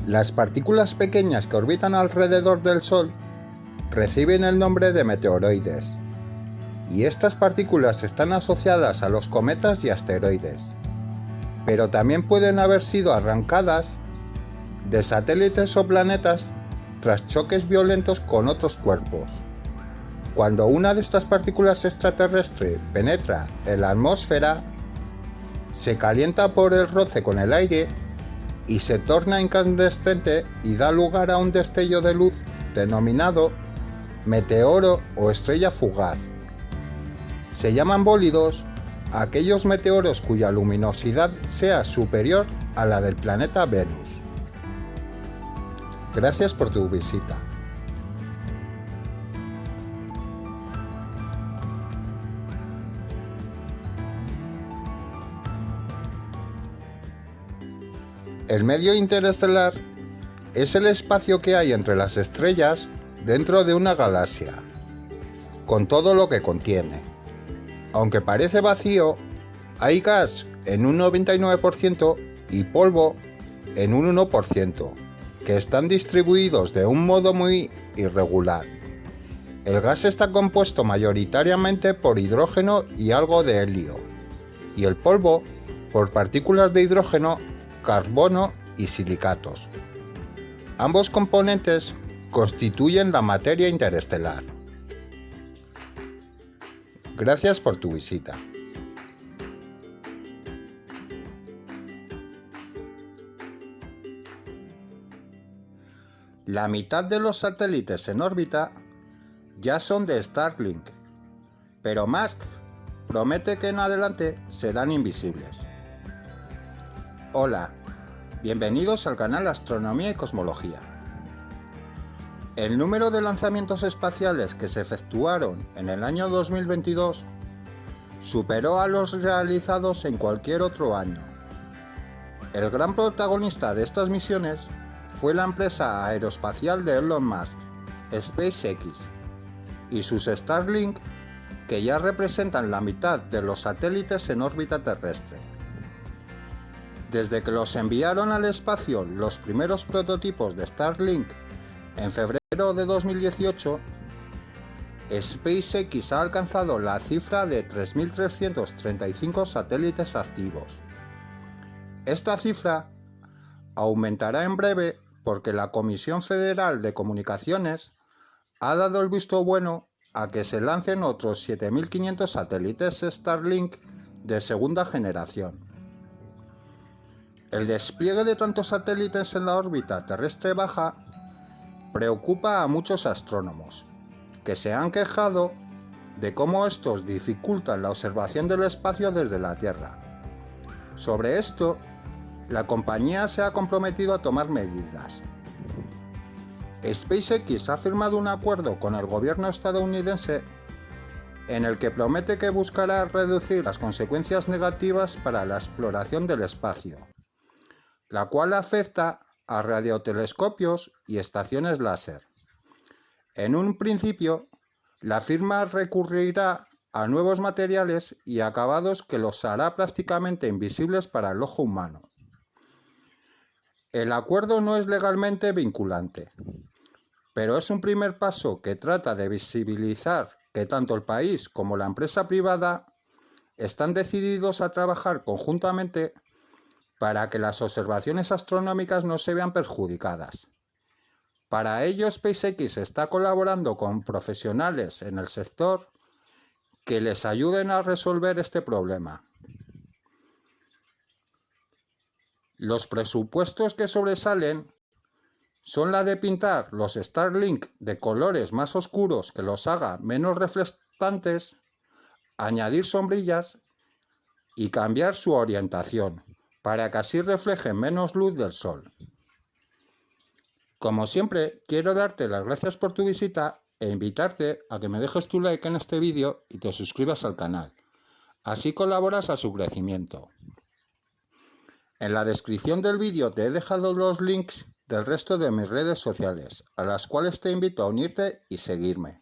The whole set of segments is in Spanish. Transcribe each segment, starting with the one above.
Las partículas pequeñas que orbitan alrededor del Sol reciben el nombre de meteoroides, y estas partículas están asociadas a los cometas y asteroides, pero también pueden haber sido arrancadas de satélites o planetas tras choques violentos con otros cuerpos. Cuando una de estas partículas extraterrestres penetra en la atmósfera, se calienta por el roce con el aire y se torna incandescente y da lugar a un destello de luz denominado meteoro o estrella fugaz. Se llaman bólidos a aquellos meteoros cuya luminosidad sea superior a la del planeta Venus. Gracias por tu visita. El medio interestelar es el espacio que hay entre las estrellas dentro de una galaxia, con todo lo que contiene. Aunque parece vacío, hay gas en un 99% y polvo en un 1%, que están distribuidos de un modo muy irregular. El gas está compuesto mayoritariamente por hidrógeno y algo de helio, y el polvo por partículas de hidrógeno, carbono y silicatos. Ambos componentes constituyen la materia interestelar. Gracias por tu visita. La mitad de los satélites en órbita ya son de Starlink, pero Musk promete que en adelante serán invisibles. Hola, bienvenidos al canal Astronomía y Cosmología. El número de lanzamientos espaciales que se efectuaron en el año 2022 superó a los realizados en cualquier otro año. El gran protagonista de estas misiones fue la empresa aeroespacial de Elon Musk, SpaceX, y sus Starlink, que ya representan la mitad de los satélites en órbita terrestre. Desde que los enviaron al espacio los primeros prototipos de Starlink en febrero de 2018, SpaceX ha alcanzado la cifra de 3.335 satélites activos. Esta cifra aumentará en breve porque la Comisión Federal de Comunicaciones ha dado el visto bueno a que se lancen otros 7.500 satélites Starlink de segunda generación. El despliegue de tantos satélites en la órbita terrestre baja preocupa a muchos astrónomos, que se han quejado de cómo estos dificultan la observación del espacio desde la Tierra. Sobre esto, la compañía se ha comprometido a tomar medidas. SpaceX ha firmado un acuerdo con el gobierno estadounidense en el que promete que buscará reducir las consecuencias negativas para la exploración del espacio, la cual afecta a radiotelescopios y estaciones láser. En un principio, la firma recurrirá a nuevos materiales y acabados que los hará prácticamente invisibles para el ojo humano. El acuerdo no es legalmente vinculante, pero es un primer paso que trata de visibilizar que tanto el país como la empresa privada están decididos a trabajar conjuntamente para que las observaciones astronómicas no se vean perjudicadas. Para ello, SpaceX está colaborando con profesionales en el sector que les ayuden a resolver este problema. Los presupuestos que sobresalen son la de pintar los Starlink de colores más oscuros que los haga menos reflectantes, añadir sombrillas y cambiar su orientación para que así reflejen menos luz del sol. Como siempre, quiero darte las gracias por tu visita e invitarte a que me dejes tu like en este vídeo y te suscribas al canal. Así colaboras a su crecimiento. En la descripción del vídeo te he dejado los links del resto de mis redes sociales, a las cuales te invito a unirte y seguirme.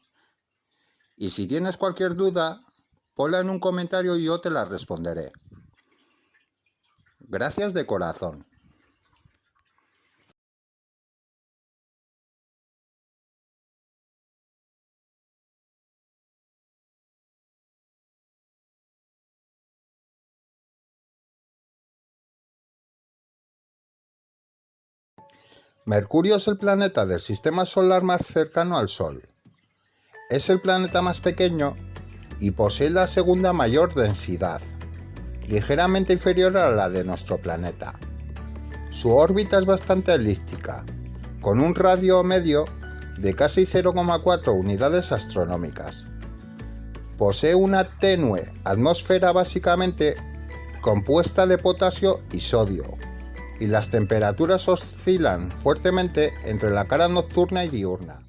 Y si tienes cualquier duda, ponla en un comentario y yo te la responderé. Gracias de corazón. Mercurio es el planeta del sistema solar más cercano al Sol. Es el planeta más pequeño y posee la segunda mayor densidad, ligeramente inferior a la de nuestro planeta. Su órbita es bastante elíptica, con un radio medio de casi 0,4 unidades astronómicas. Posee una tenue atmósfera básicamente compuesta de potasio y sodio, y las temperaturas oscilan fuertemente entre la cara nocturna y diurna.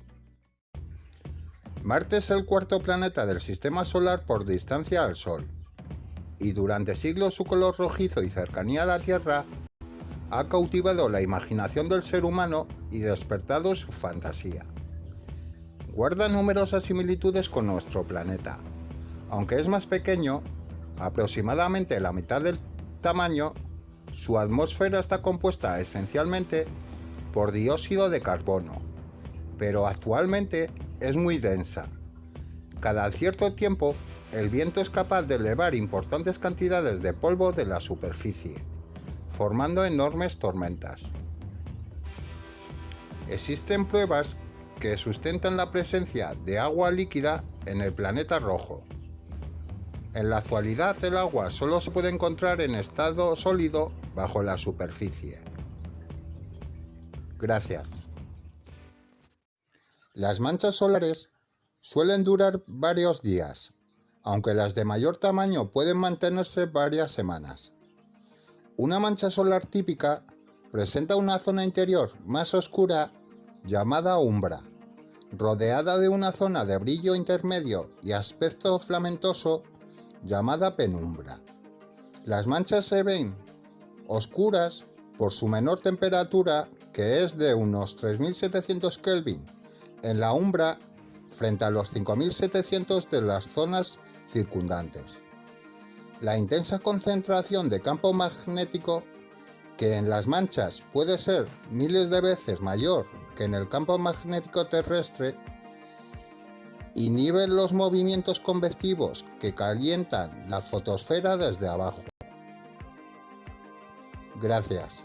Marte es el cuarto planeta del sistema solar por distancia al Sol, y durante siglos su color rojizo y cercanía a la Tierra ha cautivado la imaginación del ser humano y despertado su fantasía. Guarda numerosas similitudes con nuestro planeta. Aunque es más pequeño, aproximadamente la mitad del tamaño, su atmósfera está compuesta esencialmente por dióxido de carbono, pero actualmente es muy densa. Cada cierto tiempo, el viento es capaz de elevar importantes cantidades de polvo de la superficie, formando enormes tormentas. Existen pruebas que sustentan la presencia de agua líquida en el planeta rojo. En la actualidad, el agua solo se puede encontrar en estado sólido bajo la superficie. Gracias. Las manchas solares suelen durar varios días, aunque las de mayor tamaño pueden mantenerse varias semanas. Una mancha solar típica presenta una zona interior más oscura llamada umbra, rodeada de una zona de brillo intermedio y aspecto flamentoso llamada penumbra. Las manchas se ven oscuras por su menor temperatura, que es de unos 3700 Kelvin en la umbra frente a los 5700 de las zonas circundantes. La intensa concentración de campo magnético, que en las manchas puede ser miles de veces mayor que en el campo magnético terrestre, inhibe los movimientos convectivos que calientan la fotosfera desde abajo. Gracias.